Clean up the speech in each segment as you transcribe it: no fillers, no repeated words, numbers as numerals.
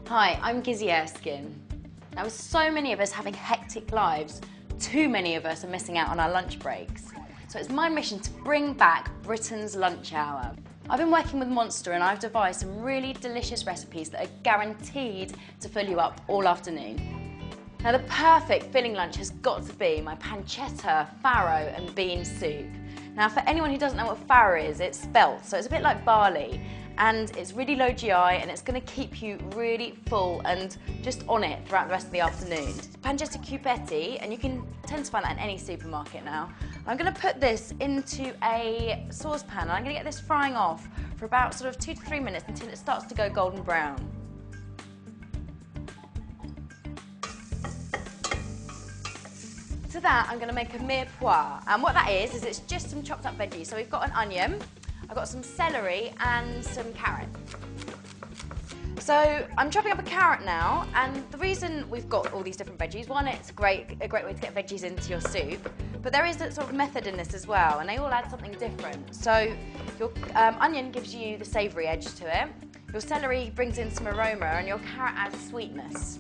Hi, I'm Gizzi Erskine. Now, with so many of us having hectic lives, too many of us are missing out on our lunch breaks. So it's my mission to bring back Britain's lunch hour. I've been working with Monster and I've devised some really delicious recipes that are guaranteed to fill you up all afternoon. Now, the perfect filling lunch has got to be my pancetta, farro and bean soup. Now, for anyone who doesn't know what farro is, it's spelt, so it's a bit like barley, and it's really low GI and it's going to keep you really full and just on it throughout the rest of the afternoon. Pancetta cupetti, and you can tend to find that in any supermarket now. I'm going to put this into a saucepan and I'm going to get this frying off for about sort of 2 to 3 minutes until it starts to go golden brown. To that, I'm going to make a mirepoix, and what that is it's just some chopped up veggies. So we've got an onion, I've got some celery and some carrot. So I'm chopping up a carrot now, and the reason we've got all these different veggies, one, it's a great way to get veggies into your soup, but there is a sort of method in this as well, and they all add something different. So your onion gives you the savoury edge to it, your celery brings in some aroma, and your carrot adds sweetness.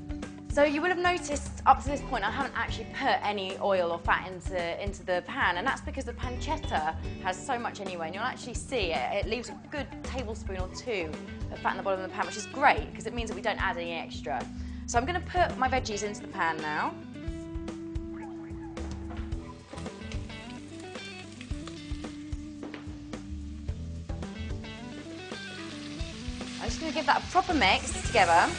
So you will have noticed up to this point I haven't actually put any oil or fat into the pan, and that's because the pancetta has so much anyway, and you'll actually see it leaves a good tablespoon or 2 of fat in the bottom of the pan, which is great because it means that we don't add any extra. So I'm going to put my veggies into the pan now. I'm just going to give that a proper mix together.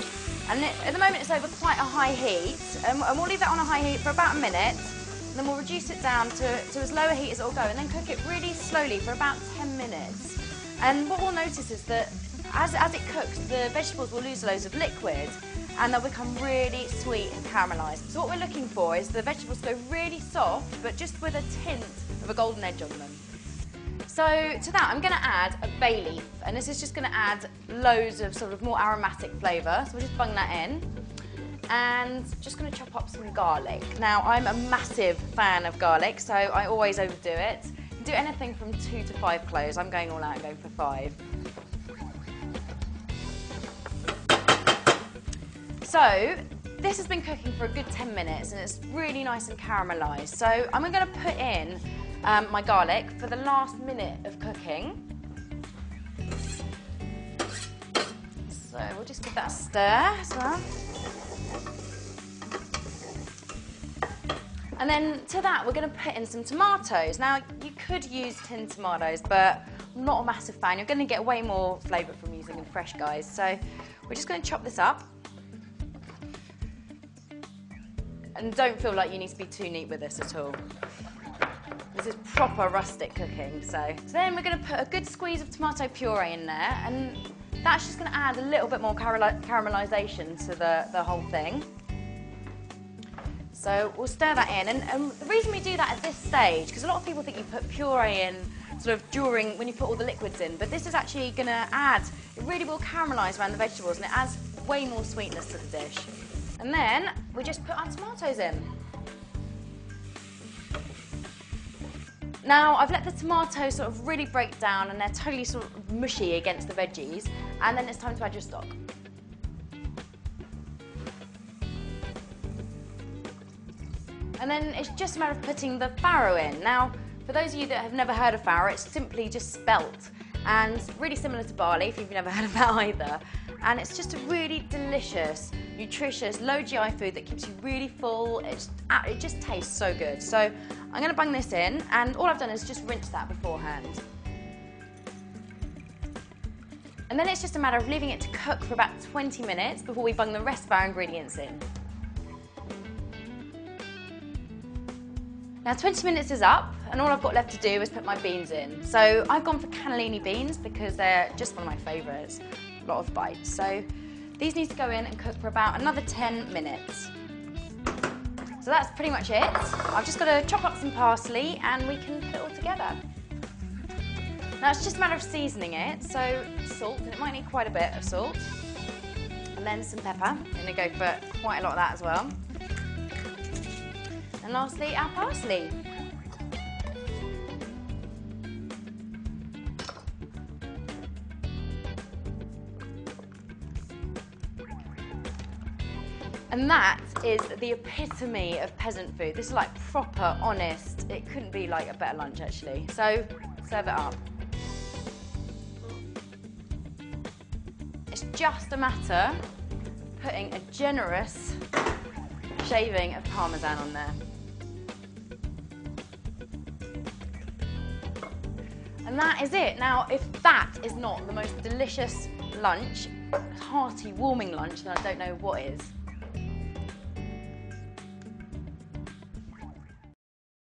And at the moment it's over quite a high heat, and we'll leave that on a high heat for about a minute, and then we'll reduce it down to as low a heat as it'll go, and then cook it really slowly for about 10 minutes. And what we'll notice is that as it cooks, the vegetables will lose loads of liquid, and they'll become really sweet and caramelised. So what we're looking for is the vegetables go really soft, but just with a tint of a golden edge on them. So to that I'm going to add a bay leaf, and this is just going to add loads of sort of more aromatic flavour, so we'll just bung that in. And just going to chop up some garlic. Now, I'm a massive fan of garlic, so I always overdo it. You can do anything from 2 to 5 cloves. I'm going all out and going for 5. So this has been cooking for a good 10 minutes and it's really nice and caramelised. So I'm going to put in my garlic for the last minute of cooking. So we'll just give that a stir as well. And then to that we're going to put in some tomatoes. Now you could use tinned tomatoes, but I'm not a massive fan. You're going to get way more flavour from using them fresh, guys. So we're just going to chop this up. And don't feel like you need to be too neat with this at all. This is proper rustic cooking. So then we're going to put a good squeeze of tomato puree in there, and that's just going to add a little bit more caramelisation to the whole thing. So we'll stir that in, and the reason we do that at this stage, because a lot of people think you put puree in sort of during when you put all the liquids in, but this is actually going to add, it really will caramelise around the vegetables, and it adds way more sweetness to the dish. And then we just put our tomatoes in. Now I've let the tomatoes sort of really break down and they're totally sort of mushy against the veggies, and then it's time to add your stock. And then it's just a matter of putting the farro in. Now, for those of you that have never heard of farro, it's simply just spelt, and really similar to barley if you've never heard of that either. And it's just a really delicious, nutritious, low GI food that keeps you really full. It just tastes so good. So I'm going to bung this in, and all I've done is just rinse that beforehand. And then it's just a matter of leaving it to cook for about 20 minutes before we bung the rest of our ingredients in. Now 20 minutes is up, and all I've got left to do is put my beans in. So I've gone for cannellini beans because they're just one of my favourites. A lot of bites. So these need to go in and cook for about another 10 minutes. So that's pretty much it. I've just got to chop up some parsley and we can put it all together. Now it's just a matter of seasoning it. So salt, and it might need quite a bit of salt. And then some pepper. I'm going to go for quite a lot of that as well. And lastly, our parsley. And that is the epitome of peasant food. This is like proper, honest. It couldn't be like a better lunch, actually. So, serve it up. It's just a matter of putting a generous shaving of Parmesan on there. And that is it. Now, if that is not the most delicious lunch, hearty, warming lunch, then I don't know what is.